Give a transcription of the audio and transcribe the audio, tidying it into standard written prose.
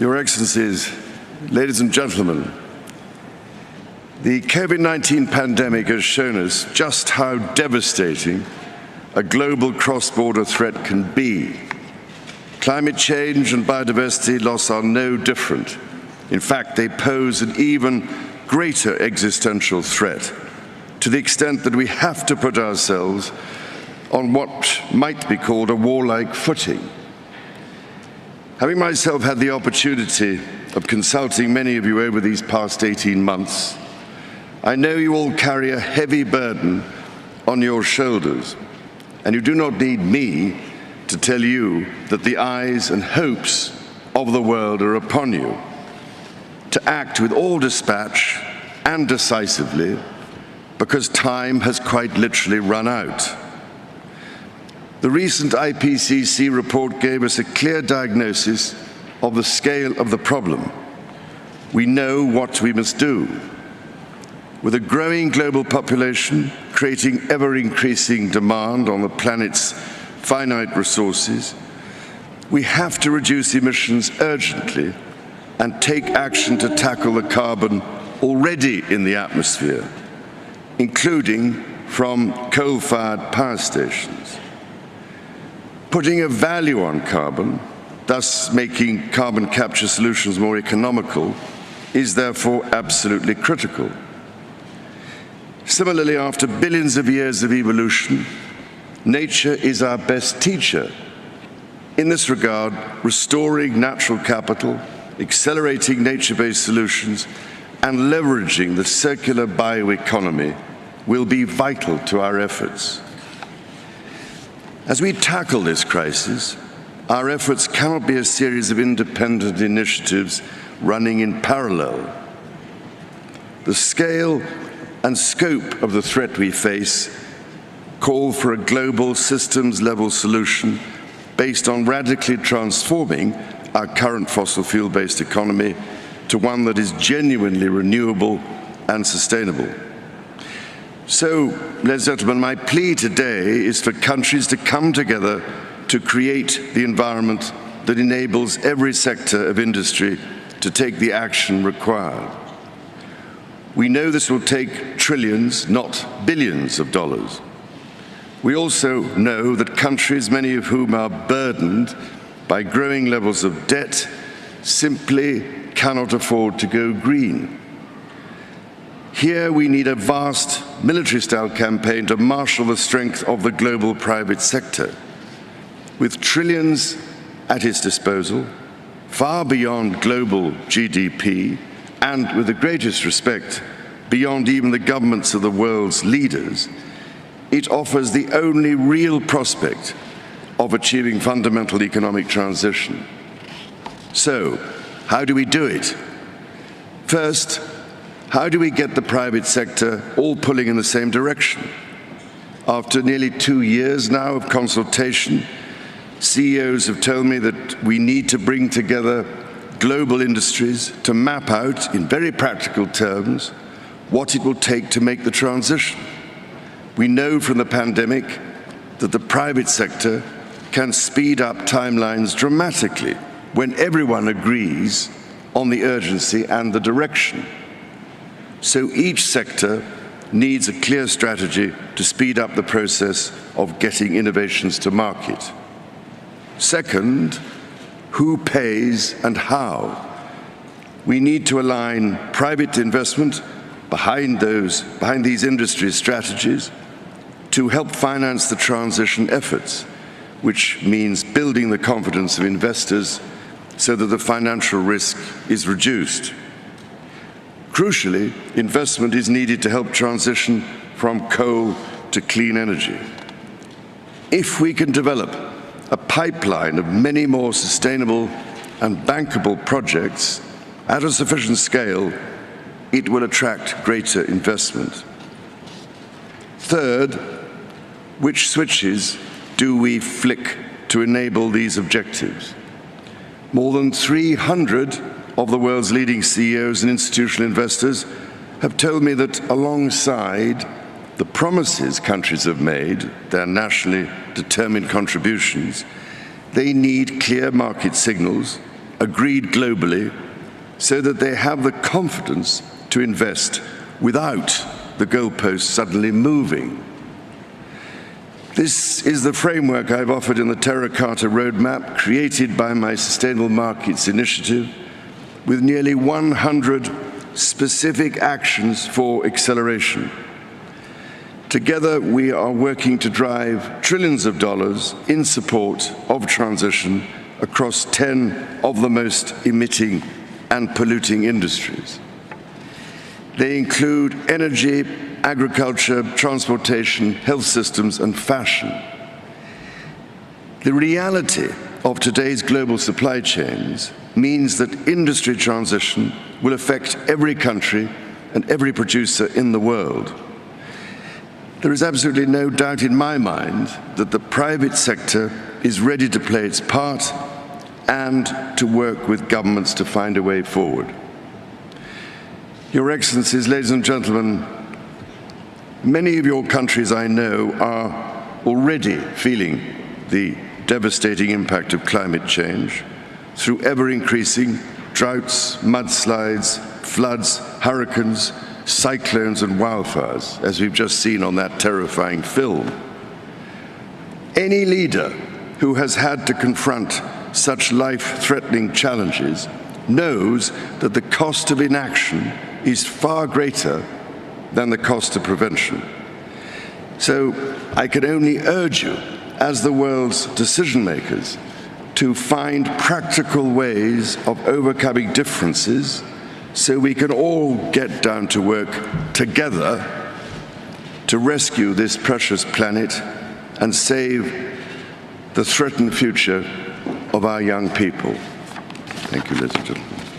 Your Excellencies, ladies and gentlemen, the COVID-19 pandemic has shown us just how devastating a global cross-border threat can be. Climate change and biodiversity loss are no different. In fact, they pose an even greater existential threat, to the extent that we have to put ourselves on what might be called a warlike footing. Having myself had the opportunity of consulting many of you over these past 18 months, I know you all carry a heavy burden on your shoulders, and you do not need me to tell you that the eyes and hopes of the world are upon you, to act with all dispatch and decisively, because time has quite literally run out. The recent IPCC report gave us a clear diagnosis of the scale of the problem. We know what we must do. With a growing global population creating ever-increasing demand on the planet's finite resources, we have to reduce emissions urgently and take action to tackle the carbon already in the atmosphere, including from coal-fired power stations. Putting a value on carbon, thus making carbon capture solutions more economical, is therefore absolutely critical. Similarly, after billions of years of evolution, nature is our best teacher. In this regard, restoring natural capital, accelerating nature-based solutions, and leveraging the circular bioeconomy will be vital to our efforts. As we tackle this crisis, our efforts cannot be a series of independent initiatives running in parallel. The scale and scope of the threat we face call for a global systems-level solution based on radically transforming our current fossil fuel-based economy to one that is genuinely renewable and sustainable. So, ladies and gentlemen, my plea today is for countries to come together to create the environment that enables every sector of industry to take the action required. We know this will take trillions, not billions of dollars. We also know that countries, many of whom are burdened by growing levels of debt, simply cannot afford to go green. Here we need a vast military-style campaign to marshal the strength of the global private sector. With trillions at its disposal, far beyond global GDP, and with the greatest respect, beyond even the governments of the world's leaders, it offers the only real prospect of achieving fundamental economic transition. So, how do we do it? First, how do we get the private sector all pulling in the same direction? After nearly 2 years now of consultation, CEOs have told me that we need to bring together global industries to map out, in very practical terms, what it will take to make the transition. We know from the pandemic that the private sector can speed up timelines dramatically when everyone agrees on the urgency and the direction. So each sector needs a clear strategy to speed up the process of getting innovations to market. Second, who pays and how? We need to align private investment behind these industry strategies to help finance the transition efforts, which means building the confidence of investors so that the financial risk is reduced. Crucially, investment is needed to help transition from coal to clean energy. If we can develop a pipeline of many more sustainable and bankable projects at a sufficient scale, it will attract greater investment. Third, which switches do we flick to enable these objectives? More than 300 of the world's leading CEOs and institutional investors have told me that alongside the promises countries have made, their nationally determined contributions, they need clear market signals agreed globally so that they have the confidence to invest without the goalposts suddenly moving. This is the framework I've offered in the Terracotta Roadmap created by my Sustainable Markets Initiative, with nearly 100 specific actions for acceleration. Together, we are working to drive trillions of dollars in support of transition across 10 of the most emitting and polluting industries. They include energy, agriculture, transportation, health systems, and fashion. The reality of today's global supply chains means that industry transition will affect every country and every producer in the world. There is absolutely no doubt in my mind that the private sector is ready to play its part and to work with governments to find a way forward. Your Excellencies, ladies and gentlemen, many of your countries I know are already feeling the devastating impact of climate change through ever-increasing droughts, mudslides, floods, hurricanes, cyclones and wildfires, as we've just seen on that terrifying film. Any leader who has had to confront such life-threatening challenges knows that the cost of inaction is far greater than the cost of prevention. So I can only urge you, as the world's decision makers, to find practical ways of overcoming differences so we can all get down to work together to rescue this precious planet and save the threatened future of our young people. Thank you, ladies and gentlemen.